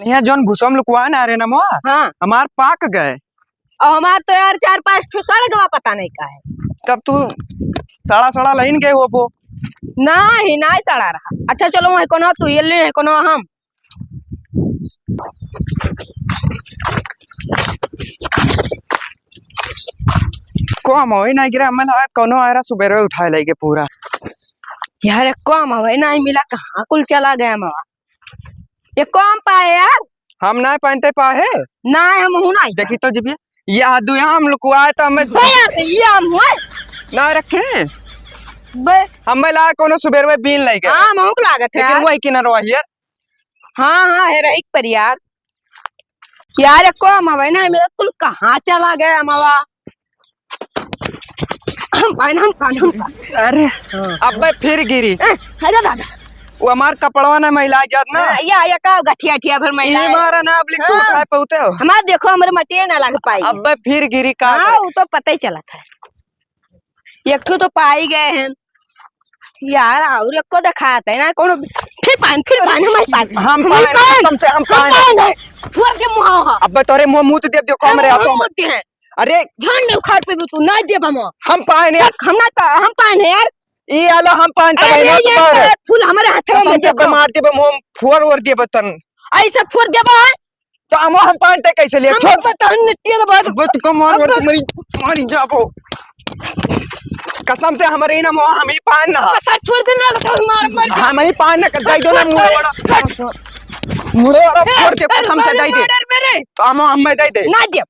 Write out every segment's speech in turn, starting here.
यहाँ जोन भूसम लुकवा ना रहे नमो हाँ हमार पाक गए। और हमार तो यार 4-5 ठो सड़ गवा पता नहीं का है। तब तू सड़ा सड़ा लाइन गए वो नहीं नहीं सड़ा रहा। अच्छा चलो वही कोनो तू ये ले कोनो हम को हम होई ना गिरा मन कोनो आयरा सुबेरे उठाए लेके पूरा यार कम हवे नहीं मिला कहाँ कुल चला गया मावा ये कम पाए यार हम ना पहनते पाए ना हम हूं नहीं देखी तो जब ये आदू हम लुकवाए तो हमें ये हम हुए ना रखे बे हमें ला कोनो सुबेरे बीन ले गए। हां महक लागत है लेकिन वही किनर वही यार। हां है रही पर यार यार कम हवे ना मेरा कुल कहाँ चला गया मावा हम पान अरे अब फिर गिरी अरे दादा वो हमार कपड़वा ना महिला जात ना या का गठिया ठिया भर महिला ये मारा ना अब लिख तू उठाए पहुते हो हमार देखो हमारे मटिए ना लग पाई अब फिर गिरी का वो तो पता ही चला था एक ठो तो पाई गए हैं यार और एक को दिखाता है ना कौन फिर पान हम पाए फुर के मुंह अब तोरे मुंह मुंह दे दियो कमरे हाथों में है अरे झाड़ ने उखाड़ पे तू ना दे बम हम पाए ने हम पान है यार ई आला हम पान तबाई ना तुम्हारे फूल हमारे हाथ में सबसे मार दे हम फोर और दे बतन ऐसा फुर देबा तो हम पान ते कैसे ले छोड़ पता नटिया दबा बत को मार और मरी जाबो कसम से हमारे ना हम ही पान ना सर छोड़ दे ना मार हम ही पान ना दई दो ना मुड़े और फोड़ दे कसम से दई दे हम दई दे ना दे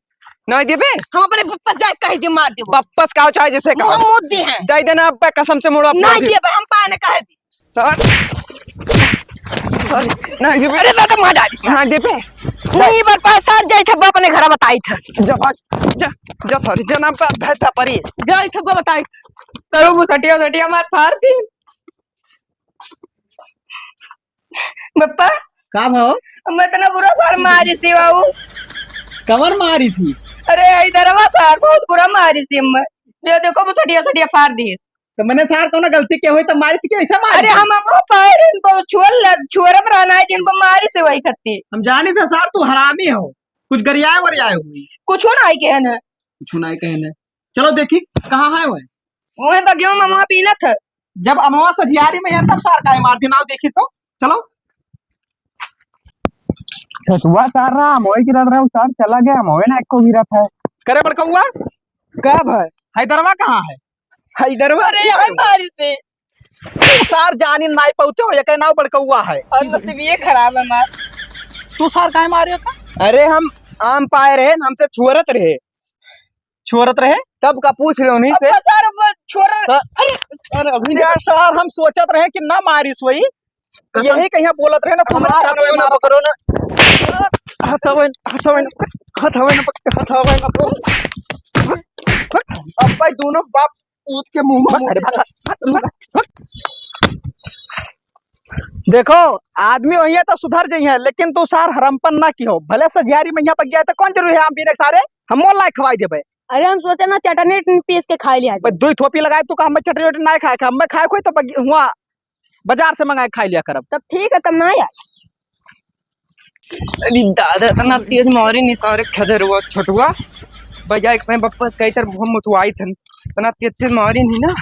नहीं देबे हम अपने पप्पा जाए कह दे मार दे पप्पस का चाहे जैसे का हम मुद्दे हैं दई देना अब कसम से मुड़ो ना देबे हम पाने कह दी सॉरी नहीं देबे अरे दादा मार डाली ना देबे नहीं बार पास सार जाई थे अपने घर बताई था जा सॉरी जना पे भेता परी जाई थे बताई तरो वो सटिया मार फाड़ दी बप्पा का भाव मैं इतना बुरा सार मारी सी बाबू कवर मारी थी। अरे इधर वा सार बहुत बुरा मारी सी मैं ये देखो वो सटिया फाड़ दी तो मैंने सार को ना गलती क्या हुई तो मारी थी कैसे मारी अरे हम पाए इनको छोरत रहना है जिनको मारी से वही खत्ती हम जाने थे सार तू हरामी हो कुछ गरियाए वरियाए हुई कुछ ना आई के ना कुछ नहीं कहने चलो देखी कहाँ है वही बगियों में वहां पीना था जब अमवा सजियारी में है तब सार का मार दिन आओ देखी तो चलो छतुआ सार रहा मोए की रहा सार चला गया मोए ना एको गिरा था करे बड़का हुआ कब है हैदरवा कहाँ है हैदरवा अरे यार मारी से सार जानी नाई पहुंचे हो ये कहना बड़का हुआ है और नसीब ये खराब है मार तू सार काहे मारे था अरे हम आम पाए रहे हमसे छुअरत रहे तब का पूछ रहे उन्हीं से सार वो छोरा अरे अभी यार सार हम सोचत रहे कि ना मारी सोई यही कहीं बोलत रहे ना हमारा ना पकड़ो ना हथवन अब भाई दोनों बाप ऊत के मुंह में देखो आदमी वही है तो सुधर जाइए लेकिन तू सार हरमपन ना की हो भले सजियारी में यहाँ पर गया तो कौन जरूरी है हम पीने सारे हम मोल लायक खवाई देबे अरे हम सोचे ना चटनी पीस के खा लिया दो थोपी लगाए तू हम चटनी वटनी ना खाए हम खाए कोई तो हुआ बाजार से मंगाए खा लिया करब तब ठीक है तब ना यार अरे दादा इतना तेज मारे नहीं सारे खदर हुआ छोटुआ भैया एक में बप्पस कई तर बहुत मुतवाई थन इतना तेज मारी नहीं ना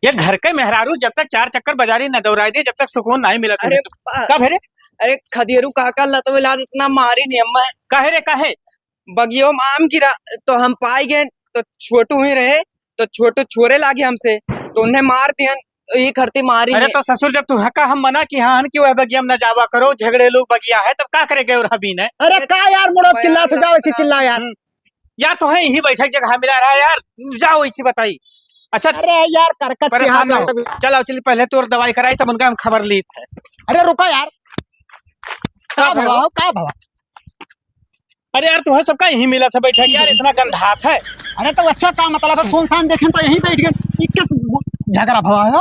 ये घर के मेहरारू जब तक 4 चक्कर बाजारी न दौड़ाई दे जब तक सुकून नहीं मिला अरे कब है रे अरे खदेरू काका लतवे लाद इतना मारी नहीं अम्मा काहे रे काहे बगियों में आम गिरा तो हम पाए गए तो छोटू ही रहे तो छोटू छोरे लागे हमसे तो उन्हें मार दिया ये करती मारी अरे तो ससुर जब तू हका हम मना कि हाँ कि वह बगिया में न जावा करो झगड़े लोग बगिया है तब का करेगे और हबीन है अरे का यार मुड़ो चिल्ला तो जाओ ऐसे चिल्ला यार तो है यही बैठक जगह मिला रहा है यार जाओ इसी बताई अच्छा अरे यार करकट के हाथ में चलो चल पहले तो दवाई कराई तब उनका हम खबर ली थे अरे रुको यार का भवा अरे यार तुम्हें सबका यही मिला था बैठक यार इतना गंधात है अरे तो अच्छा का मतलब है सुनसान देखें तो यहीं बैठ गए किस झगड़ा भवा है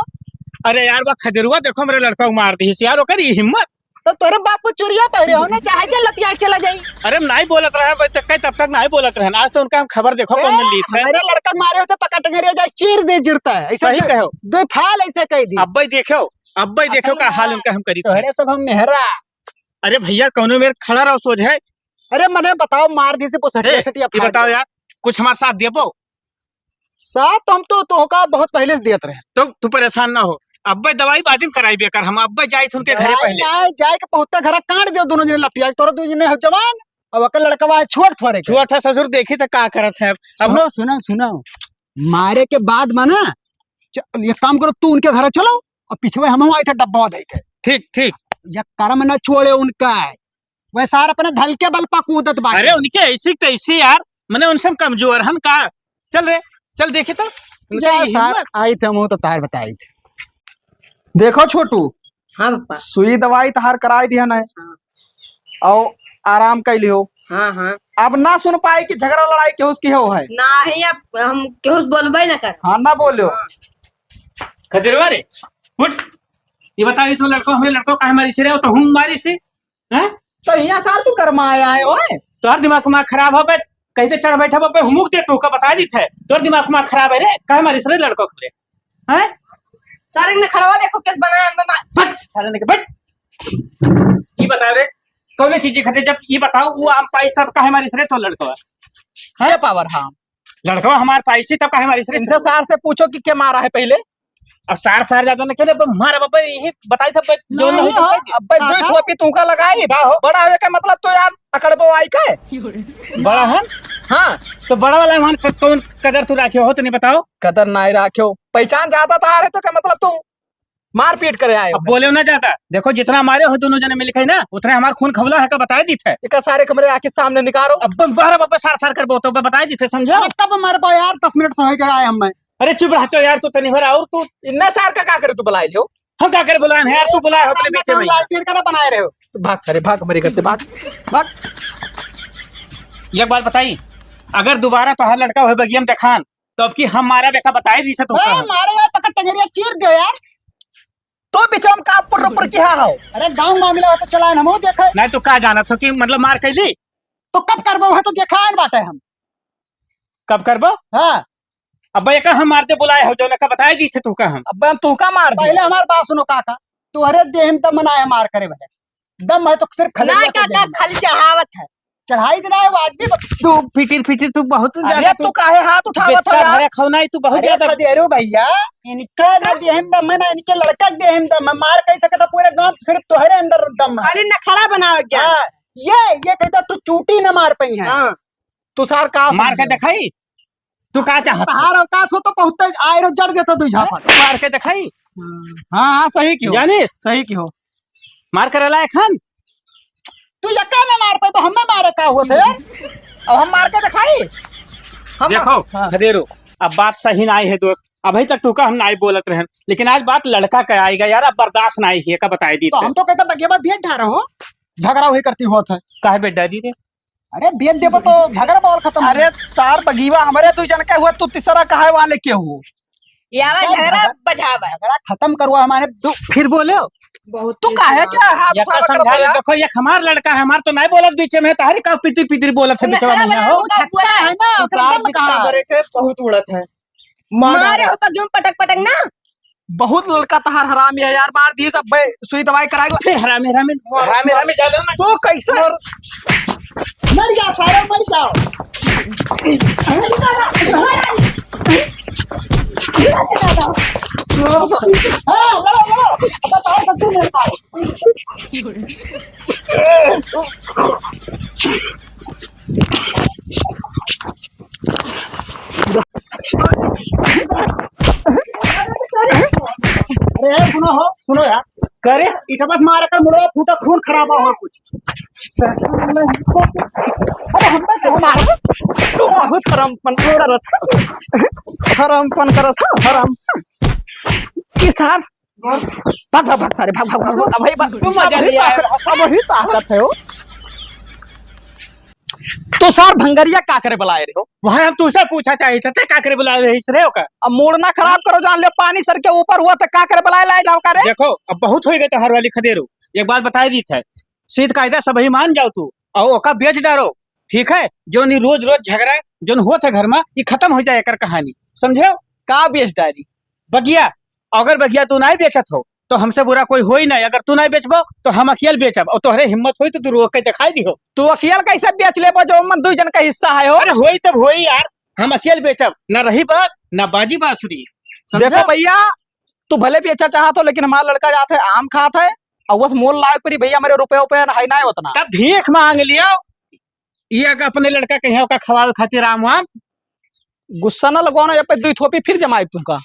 अरे यार वह खजरुआ देखो मेरे लड़का को मार दी यार ओकर ये हिम्मत तो तोरे बापू चुरिया पहरे हो ना चाहे लतिया चला जाई अरे नहीं बोलत रहे तब तक नहीं बोलत रहे आज तो उनका हम खबर देखो कौन ली थे मेरे लड़का मारे होते पकड़ के जाए चीर दे जिरता है ऐसा सही कहो दो फाल ऐसे कह दी अब देखो का हाल उनका हम करी तोहरे सब हम मेहरा अरे भैया कौनो मेरे खड़ा रहो सोच है। अरे मने बताओ मार दी से ए, ये बताओ यार कुछ हमारे साथ दे पो साथ तो हम तो का बहुत पहले से देत रहे। तो तू परेशान ना हो। अब्बे दवाई बादिम कराई बेकर हम अब्बे जाई थे उनके घरे पहले। जाए के पहुंचता घर काट दियो दोनों जने लपिया तोरा दो जने जवान अब अकल लड़कवा छोड़ थोड़े के। छुआ ससुर देखी तो का करत है। अब सुनो सुनो सुनो मारे के बाद माना ये काम करो तू उनके घर चलो और पिछवे हम आए थे डब्बा दे के। ठीक ठीक। ये कर्म न छोड़े उनका वह सार अपने धल के बल पा कूदत बाटे। अरे उनके ऐसी तैसी यार मैंने उनसे कमजोर हम का। चल रे चल देखे तो जा सार आई थे हम तो तार बताई थे। देखो छोटू हाँ पापा। सुई दवाई तहार कराई दिया ना और आराम कर लियो। हाँ हाँ अब ना सुन पाए कि झगड़ा लड़ाई केहू की हो है ना ही अब हम केहू से बोलबे ना कर। हाँ ना बोलियो। खदेरवा रे उठ। ये बताइए तो लड़को हमें लड़को काहे मारी से रे तो हम मारी से हैं। तो यहाँ सार तू कर्मा आया है ओए तोर दिमाग खराब हो बे कहीं तो चढ़ बैठा पे हुमुक दे तू का बता दी थे तोर दिमाग खराब है रे काहे मारी से रे लड़को खले हैं। सारे ने खड़वा देखो किस बनाया हम मार। बट साले ने के बट ये बता रे कौन चीज खते जब ये बताओ वो आम पाइस तब काहे मारी से रे तो लड़को है पावर। हाँ लड़को हमार पाइसी तब काहे मारी से रे। इनसे सार से पूछो कि क्या मारा है पहले। अब सार ज्यादा न करे मारा बाबा यही बताई था जो नहीं तो अब दो छोपी तुमका लगाई बड़ा होवे का मतलब तो यार अकड़बो आई का बड़ा है। हाँ तो बड़ा वाला मान कौन कदर तू राखियो हो तो नहीं बताओ। कदर नहीं राखियो पहचान जाता था अरे तो क्या मतलब तू मार पीट करे आए अब बोले ना जाता देखो जितना मारे हो दोनों जने मिल के ना उतने हमार खून खवला है का बताए दी थे। एक सारे कमरे आके सामने निकालो अब बारह बाबा सार कर बो तो बताए दी थे समझो। तब हमारे पास यार 10 मिनट सही के आए हम। अरे चुप रहते हो यार तू तनी भर और तू इन्ना सार का क्या करे तू बुलाए लियो। हम क्या करे बुलाए यार तू बुलाए अपने बीच में लालटेन का बनाए रहे हो तो भाग सारे भाग हमारे घर से भाग भाग। एक बात बताई अगर दोबारा तो हर लड़का हो बगियम देखान तो अब की हम मारा बेटा बताए दी थे तो मारे पकड़ टंगरिया चीर दो यार तो बिचम का ऊपर की हो। अरे गांव मामला हो तो चला हम देखे नहीं तो का जाना था कि मतलब मार कैली तो कब करबो है तो देखा बाटे हम कब करबो। हाँ अब एक हम मारते बुलाए हो जो का बताए दी थे तू का हम अब तू का मार पहले हमारे बात सुनो काका तू अरे देहन दम मनाया मार करे भले दम है तो सिर्फ ना काका खाली चढ़ावत है चढ़ाई देना है आज भी तू फिकिर तू बहुत ज्यादा तू काहे हाथ उठावत हो यार खौनाई तू बहुत ज्यादा खदेरो भैया इनका ना देहन दम है ना इनके लड़का देहन दम है मार कैसे कहता पूरे गांव सिर्फ तोहरे अंदर दम है खाली नखड़ा बनाओ क्या। ये कहता तू चूटी न मार पई है। तू सार का मार के दिखाई तू का चाहत हार औकात हो तो पहुंचते आयरो जड़ देता तू झापट मार के दिखाई। हां सही क्यों जानिस सही क्यों मार कर लायक खान तू यक्का में मार पे तो हमें मारे का हुआ थे अब हम मार के दिखाई हम देखो खदेरो अब बात सही नहीं है दोस्त अभी तक तू का हम नहीं बोलत रहे लेकिन आज बात लड़का का आएगा यार अब बर्दाश्त नहीं है का बताए दी तो हम तो कहते बगेबा भेंट ढा रहो झगड़ा हुई करती होत है काहे बेटा दी रे। अरे बेच देबो तो झगड़ा बॉल खत्म। अरे सार बगीवा हमारे तू जन के हुआ तू तीसरा काहे वाले के हो यावा झगड़ा बजावा झगड़ा खत्म करवा हमारे तू फिर बोले बहुत तू काहे क्या हाथ उठा समझा देखो ये हमार लड़का है हमार तो नहीं बोलत बीच में तारी का पितिर बोलत है बीचवा में हो छक्का है ना एकदम कहां करे के बहुत उड़त है मारे हो तो क्यों पटक पटक ना बहुत लड़का तहार हरामी है यार मार दी सब सुई दवाई कराएगा हरामी ज्यादा ना तो कैसे मर जा सारा मर जाओ हां लड़ो अब बताओ कैसे मेरे पास अरे सुनो यार करे इटा बस मार कर मुड़ो फूटा खून खराब हो कुछ अरे हम बस मार तो बहुत हरामपन हराम की सार भाग सारे भाग भाई तुम मजा लिया अब ही ताकत है हो तो सार भंगरिया का करे बुलाए रहे हो वहां हम तुझसे पूछा चाहिए था का करे बुला रहे इस रे का अब मूड ना खराब करो जान ले पानी सर के ऊपर हुआ तो का करे बुलाए लाए जाओ करे देखो अब बहुत हो गए तो हर वाली खदेरो एक बात बताई दी थे सीध कायदा सब ही मान जाओ तू और ओका बेच डालो ठीक है जो नहीं रोज झगड़ा जो हो थे घर में ये खत्म हो जाए कर कहानी समझो का बेच डारी बगिया अगर बगिया तू नहीं बेचत हो तो हमसे बुरा कोई हो ही नहीं। अगर तू नहीं बेचबो तो हम अकेले बेचब, और तोहरे हिम्मत हुई तो तू रोक के दिखाई दिहो। तू अकेले कैसे बेच ले जो मन 2 जन का हिस्सा है हो। अरे होई तब होई यार, हम अकेले बेचब, न रही बात न बाजी बांसुरी। देखो भैया, तू भले बेचा चाहत हो, लेकिन हमारा लड़का जाते है आम खाता है और बस मोल लायक परी भैया मेरे रुपए है ना उतना। तब भीख मांग लियो, ये अगर अपने लड़का कहीं का खवावे खातिर आम वाम। गुस्सा ना लगवाना, जब पे 2 थोपी फिर जमाए तुमका।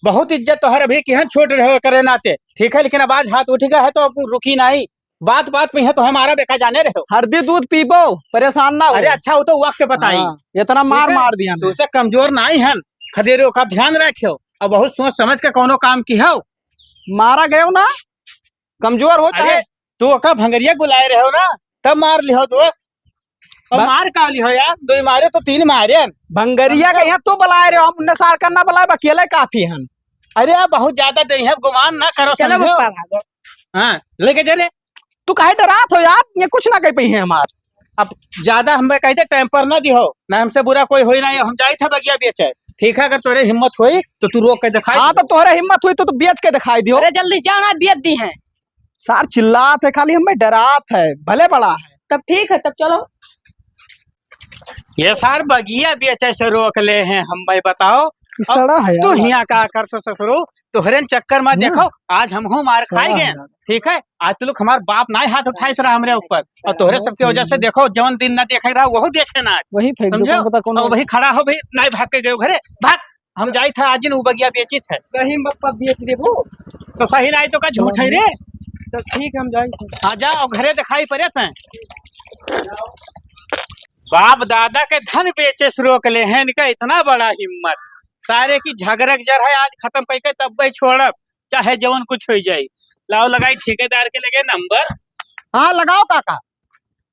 बहुत इज्जत तो हर अभी किहन छोड़ रहे हो करे नाते, ठीक है, लेकिन अब आज हाथ उठ गया है तो अब रुकी नहीं। बात बात में है तो हमारा बेका जाने रहे हो। हरदी दूध पीबो, परेशान ना हो। अरे अच्छा हो तो वक्त बताई। हाँ, इतना मार मार दिया तू से कमजोर नहीं है, खदेरो का ध्यान रखियो और बहुत सोच समझ के कोनो काम की हो। मारा गयो ना, कमजोर हो चाहे। तू का भंगरिया बुलाए रहे हो ना, तब मार लियो दोस्त। और मार का लियो यार, 2 मारे तो 3 मारे। भंगरिया का यहाँ तू बुलाए रहे हो, हम उन्हें सार करना बुलाए, अकेले काफी हैं। अरे यार बहुत ज्यादा दे है, गुमान ना करो। चलो समझो? पप्पा भागो। हाँ लेके चले। तू काहे डरात हो यार, ये कुछ ना कह पई है हमार। अब ज्यादा हमें कहते टाइम पर ना दिहो ना, हमसे बुरा कोई हो ही नहीं। हम जाए था बगिया बेचे, ठीक है, अगर तोरे हिम्मत हुई तो तू रोक के दिखाई। हाँ तो तोहरे हिम्मत हुई तो तू बेच के दिखाई दियो। अरे जल्दी जाना, बेच दी है। सार चिल्लात है, खाली हमें डरात है, भले बड़ा है। तब ठीक है, तब चलो। ये सार बगिया बेचे से रोक ले हैं हम, भाई बताओ। सड़ा है तू यार। हिया का कर तो ससुरो, तोहरे चक्कर में देखो आज हम हो मार खाए गए, ठीक है। आज तो लोग हमारे बाप ना हाथ उठाए रहा हमरे ऊपर, और तोहरे सबके वजह से देखो जवन दिन ना देखे रहा वही देखे ना। वही फेंक दो, समझो? पता कौन और वही खड़ा हो भाई, नहीं भाग के गए घरे, भाग। हम जाई था आज वो बगिया बेची थे। सही में पप्पा बेच देबो तो सही नहीं तो का झूठ है रे। तो ठीक हम जाएंगे। हाँ जाओ घरे दिखाई पड़े थे। बाप दादा के धन बेचे से रोक ले हैं, इनका इतना बड़ा हिम्मत। सारे की झगड़क जर है, आज खत्म करके तब भाई छोड़ब, चाहे जवन कुछ हो जाए। लाओ लगाई ठेकेदार के लगे नंबर। हाँ लगाओ काका,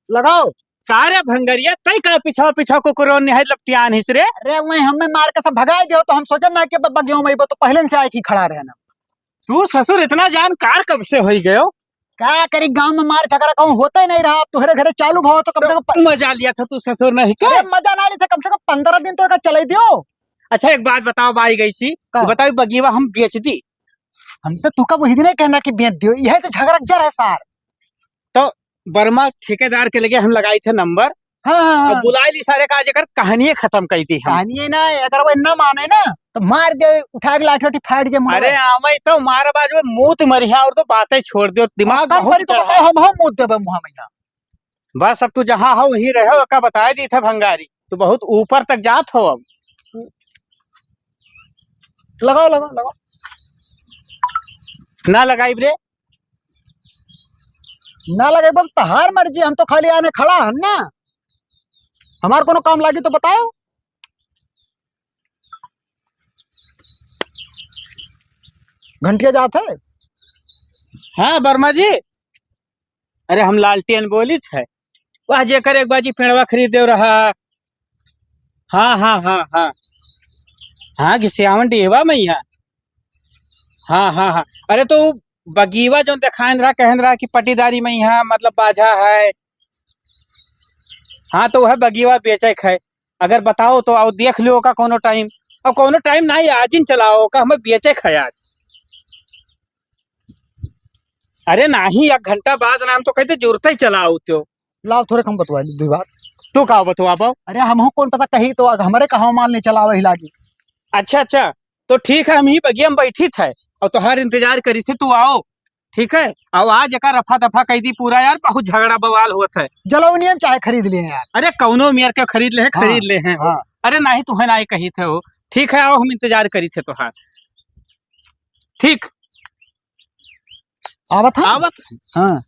लगाओ। सारे भंगरिया तय का पीछा पीछा को करो निहाय लपटियान हिस रे। अरे वही हमें मार के सब भगाए दियो, तो हम सोचन ना कि बब्बा गेहूं में तो पहले से आए की खड़ा रहना। तू ससुर इतना जानकार कब से हो गयो? क्या करी, गांव में मार झगड़ा कहूं होता ही नहीं रहा। अब तुम्हारे घरे चालू भाव तो कम से कम मजा लिया था तू ससुर नहीं के? अरे मजा ना था, कम से कम 15 दिन तो एका चले दियो। अच्छा एक बात बताओ, बाई गई सी बताओ, बगीवा हम बेच दी। हम तो तुका वही नहीं कहना कि बेच दियो, यह तो झगड़ा जर है सार। तो बर्मा ठेकेदार के लगे हम लगाई थे नंबर। हाँ, और बुलाई ली सारे का जेकर कहानी खत्म कर दी हम। कहानी है ना, अगर वो ना माने ना तो मार दे, उठा के लाठी उठी फाड़ दे। अरे आमई तो मार बाज में मूत मरिया, और तो बातें छोड़ दियो, दिमाग बहुत तो बताओ, हम मुंह देबे मुंह में। बस अब तू जहाँ हो वहीं रहो, का बताया दी था भंगारी, तू बहुत ऊपर तक जात हो। अब लगाओ लगाओ लगाओ। ना लगाई रे, ना लगे बोल तो हार मर्जी, हम तो खाली आने खड़ा है ना। हमार कोनो काम लागी तो बताओ। घंटिया जात है। हाँ वर्मा जी, अरे हम लालटेन बोली थे, वह जेकर एक बाजी पेड़वा खरीद दे रहा। हाँ हाँ हाँ हाँ हाँ घिसियावन डेवा मैया। हाँ हाँ हाँ, अरे तो बगीवा जो दिखान रहा, कहन रहा कि पटीदारी में यहाँ मतलब बाझा है। हाँ तो वह बगीवा बेचे है, अगर बताओ तो आओ देख लो का कोनो टाइम। और कोनो टाइम नहीं, आज ही चलाओ का हमें बेचे है आज। अरे नहीं, 1 घंटा बाद नाम तो कहते जरूरत ही चलाओ तो। लाओ थोड़े कम बतवा ली 2 बात। तू का बतवा पाओ? अरे हम कौन पता कही तो हमारे कहा माल नहीं चला वही लागी। अच्छा अच्छा, तो ठीक है, हम ही बगिया में बैठी थे और तुम्हार इंतजार करी थी, तू आओ, ठीक है। और आज एक रफा दफा कह दी पूरा यार, बहुत झगड़ा बवाल हुआ है। जलौनियम चाहे खरीद लिए यार। अरे कौनो मियर के खरीद ले हैं, खरीद ले हैं। हाँ। अरे नहीं तुम्हें ना कही थे हो, ठीक है, आओ हम इंतजार करी थे तुहार। ठीक आवत है। आवत। हाँ।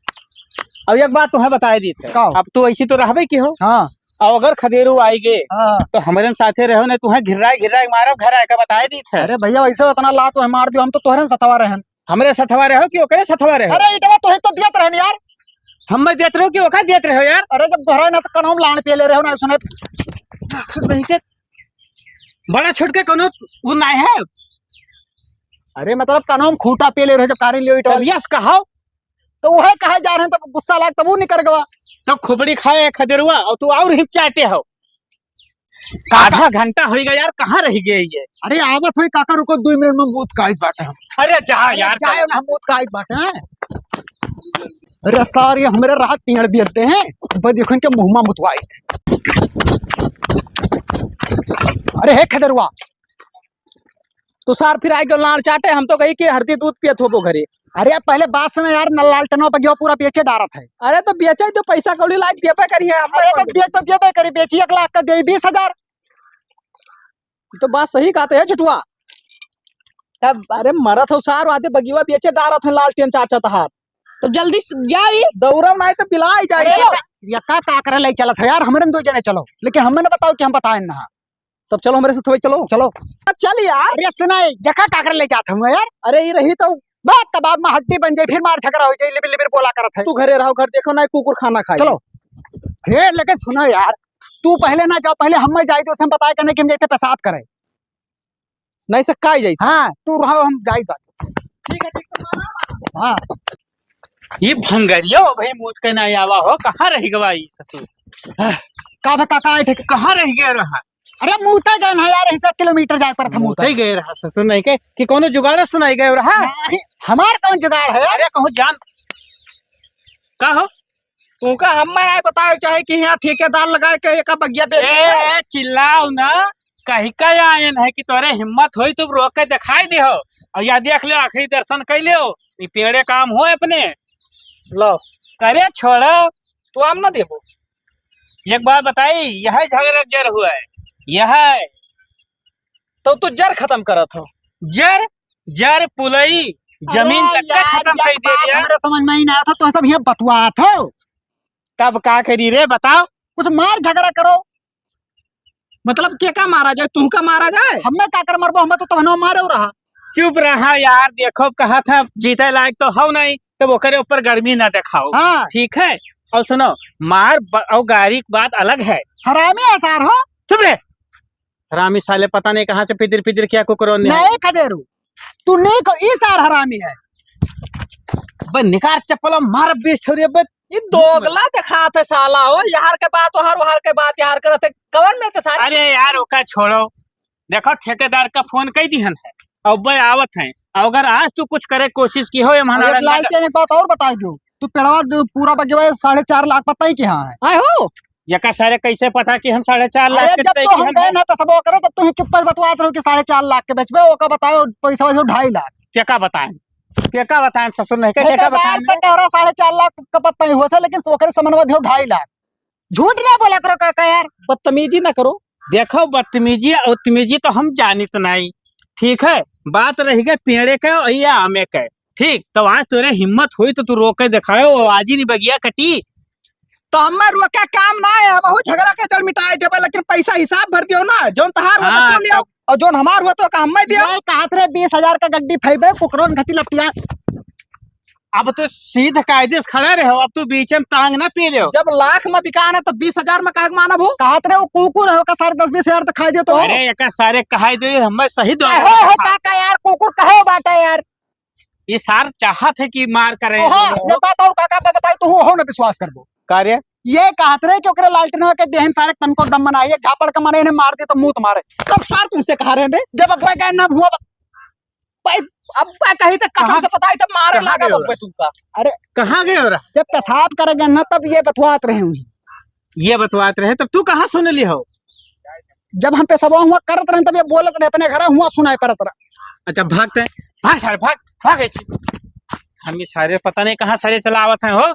अब एक बात तुम्हें बताए दी थे, अब तो ऐसी तो रहबे की हो। हाँ। और अगर खदेरू आई गे हाँ। तो हमारे साथे रहो ने, तुम्हें घिराए मारो, घर आए का बताए दी थे। अरे भैया वैसे उतना ला तो मार दियो, हम तो तोहरे सतवा रहन। हमरे सथवा रहो कि ओकरे सथवा रहो? अरे इटवा तो तो दियत रहन यार। हम में देत रहो कि ओका देत रहो यार? अरे जब दोहरा ना तो कनम लाण पे ले रहे हो ना, सुने नहीं के बड़ा छुट के कोनो वो नहीं है। अरे मतलब कनम खूटा पे ले रहे जब कारी लियो इटवा। यस कहो तो वह कहे जा रहे हैं, तब गुस्सा लाग तब वो निकर गवा। तो खुबड़ी खाए खदेरुआ और तू और हिप चाहते हो। आधा घंटा हो गया यार, कहाँ रह गए ये? अरे आवत हुई काका, रुको 2 मिनट में मूत काट बाटे हम। अरे जा यार, जाए ना मूत काट बाटे हैं। अरे सारे हमारे राहत पियड़ बियरते हैं, बस देखो इनके मुंह में मुतवाई। अरे हे खदरुआ, तो सार फिर आए लाड़ चाटे, हम तो कही कि हरदी दूध पियत हो घरे। अरे पहले बात सुनो यार, नल टनो पे गयो पूरा बेचे डारत है। अरे तो बेचा तो पैसा कौड़ी लायक देबे करिए हम। अरे तो बेच तो देबे करी, बेची 1 लाख का दे 20,000। तो बात सही कहते है छुटुआ। तब अरे मरत हो सार आते बगीवा बेचे डारत है लालटेन चाचा तहार। तो जल्दी जाओ ये। दौड़म नहीं तो पिलाई जाए। यक्का का करे ले चलत है यार, हमरे 2 जने चलो, लेकिन हमें ना बताओ कि हम बताएं ना। तब चलो हमारे साथ वही चलो। चलो चल यार। अरे सुनाई जक्का का करे ले जात हम यार। अरे ये रही तो बात कबाब में हड्डी बन जाए, फिर मार झगड़ा हो जाए, लिबिर लिबिर बोला करत है। तू घरे रहो, घर देखो ना कुकुर खाना खाए। चलो फिर लेके सुनो यार, तू पहले ना जाओ, पहले हम जाए तो हम बताया करने कि हम जाते पेशाब करे। नहीं सकता ही जैसे। हाँ तू रहो, हम जाए बात। ठीक है, ठीक है। हाँ ये भंगरिया हो भाई, मूत के ना आवा हो, कहाँ रह गवा ये ससुर? का भा काका आए ठेके। कहाँ रह गया रहा? अरे मुँहता गए ना यार, ऐसा किलोमीटर जाए पर था मुँहता। ही गए रहा ससुर, नहीं के कि कोनो जुगाड़ सुनाई गए रहा? हमार कौन जुगाड़ है? अरे कहूँ जान का हो तू का हम आए बताओ चाहे कि यहाँ ठेकेदार लगाए के एक बगिया बेचे। ए चिल्लाओ ना, कहीं का आयन है कि तोरे हिम्मत होई तो रोक के दिखाई दे हो, और या देख लो आखिरी दर्शन कर लियो, ये पेड़े काम हो अपने लो करे छोड़ो। तो हम ना देबो। एक बात बताई, यह झगड़ा जर हुआ है, यह तो तू जर खत्म करत हो। जर जर पुलई जमीन अरे तक यार, खत्म कर ये दे बात दिया, हमरे समझ में ही नहीं आया था, तो सब यहाँ बतवात हो। तब का करी रे बताओ? कुछ मार झगड़ा करो। मतलब के का मारा जाए, तू का मारा जाए? हमें का कर मरबो, हमें तो तहनो मारे रहा। चुप रहा यार, देखो कहा था जीते लायक तो हो नहीं, तो वो करे ऊपर गर्मी ना दिखाओ। हाँ ठीक है, और सुनो मार और गाड़ी की बात अलग है। हरामी आसार हो। चुप रे हरामी साले, पता नहीं कहाँ से फिदिर फिदिर किया कुकरों ने। नहीं खदेरू, तू नहीं को ई सार हरामी है। बस निकाल चप्पल और मार बीच छोड़िए बस। ये दोगला दिखा थे साला हो, यार के बात वहार के बात यार करते कवन में ते सारे। अरे यार ओका छोड़ो, देखो ठेकेदार का फोन कई दिहन है और भाई आवत है, अगर आज तू कुछ करे कोशिश की हो ये और एक लालटेन एक बात और बता दो, तू पेड़वा पूरा बगीवा 4.5 लाख पता ही क्या है। आए हो यका सारे कैसे पता कि हम 4.5 लाख अरे के जब तय तो हम किहन गए है? ना पेशबो करे, तब तू ही चुप्पा बतवात रहो कि 4.5 लाख के बेचबे, ओका बताओ पैसा 2.5 लाख। क्या बताएं ससुर नहीं के क्या ठेकेदार बताएं? से कह रहा 4.5 लाख का पता नहीं हुआ था, लेकिन सोकर समन्वय 2.5 लाख। झूठ ना बोला करो काका यार। बदतमीजी ना करो। देखो बदतमीजी और उत्तमीजी तो हम जानित नहीं, ठीक है, बात रही गई पेड़े के और या आमे के, ठीक, तो आज तुरे हिम्मत हुई तो तू रोक के दिखाओ, आज ही नहीं बगिया कटी। तो हमें रोके काम ना है, हम हो झगड़ा के चल मिटाए देबे, लेकिन पैसा हिसाब भर दियो ना, जोन तहार हो हाँ, तो लियो और जोन हमार हो तो का हमें दियो। ये कहत रे 20,000 का गड्डी फैबे कुकरोन घटी लपटिया। अब तो सीध कायदे से खड़ा रहो, अब तू बीच में टांग ना पी लो। जब लाख में बिकान है तो 20,000 में काहे मानब हो? कहत रे वो कुकुर है का 10-20 तक खाई दियो तो। अरे एक सारे कहा दे हमें सही दो हो काका यार, कुकुर कहे बाटा यार। ये सार चाहत है कि मार करे ओहो, ये बात और काका पे बताई तो हो ना विश्वास करबो। कार्य ये कहत रे कि ओकरे लालटेन के देहन सारे तन को दम बनाई, झापड़ के मारे ने मार दे तो मुंह मारे। कब सार तुमसे कहा रहे रे? जब अगवा गए ना हुआ अब मैं कहीं तक कसम से पता है तब मारे कहाँ लगा गए हो? बब्बे तुमका। कहाँ गए हो रहा? जब पेशाब करेगा ना तब ये बतवात रहे हुई। ये बतवात रहे तब तू कहाँ सुन ली हो? जब हम पेशाब हुआ करत रहे तब ये बोलत रहे, अपने घर हुआ सुनाई परत रहा। अच्छा भागते हैं, भाग सारे भाग भाग ऐसे। हम ये सारे पता नहीं कहाँ सारे चलावत हैं हो।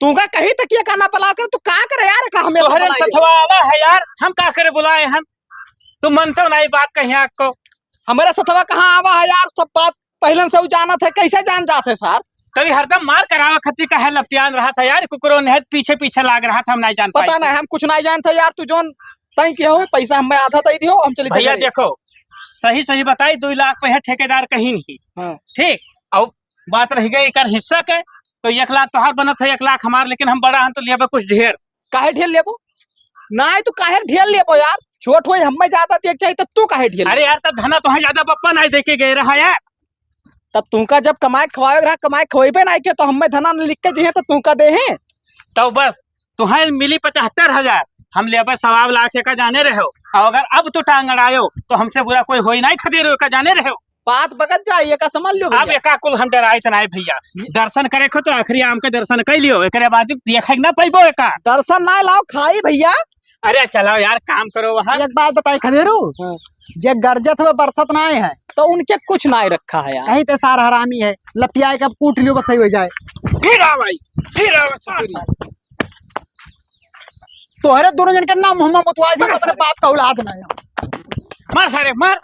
तुमका कहीं तक ये कहना पला कर, तू का करे यार का हमें तोहरे सथवा आवा है यार, हम का करे बुलाए हम? तू मनतो नहीं बात कहीं आपको? हमारे सतवा कहाँ आवा है यार? सब बात पहले से जाना थे, कैसे जान जाते सर? तभी हरदम मार करावा खत्ती का है लपटियान रहा था यार, कुकरों ने पीछे पीछे लाग रहा था, हम नहीं जान पता नहीं, हम कुछ नहीं जानते यार। तू जोन तय किया हो पैसा हमें आधा दे दियो, हम चली भैया देखो सही सही बताई 2 लाख पे है ठेकेदार कहीं नहीं, हाँ। ठीक, और बात रह गई एक हिस्सा के, तो 1 लाख तोहार बनत है 1 लाख हमार, लेकिन हम बड़ा हम तो लिया कुछ ढेर। काहे ढेल लेबो? नहीं तू काहे ढेल लेबो यार? छोट होई हमें ज्यादा देख चाहिए तब तू काहे ढेल? अरे यार तब धना तो ज्यादा बप्पा नहीं देके गए रहा यार। तब तुमका जब कमाए खवाए रहा, कमाए खवाइबे नहीं के तो हमें धना लिख के दिए तो तुमका दे हैं। तो बस तुम्हें मिली 75,000, हम लेबर सवाब लाखे का जाने रहे हो, और अगर अब तो टांग अड़ायो तो हमसे बुरा कोई हो ही नहीं खदेरो का जाने रहे हो। बात बगत जाइए का समझ लो अब एका कुल हम डराए तना भैया, दर्शन करे खो तो आखिरी आम के दर्शन कर लियो, एक बाद देखे ना पैबो एका। दर्शन ना लाओ खाई भैया। अरे चलो यार काम करो वहाँ। एक बात बताई खदेरू, जे गर्जत में बरसत ना आए हैं तो उनके कुछ ना रखा है यार। कहीं तो सारा हरामी है, लपटिया के अब कूट लियो बस सही हो जाए। फिर आओ भाई, फिर आओ ससुरी। तो अरे दोनों जन के नाम मोहम्मद मुतवाई अपने बाप का औलाद ना है। मार सारे मार।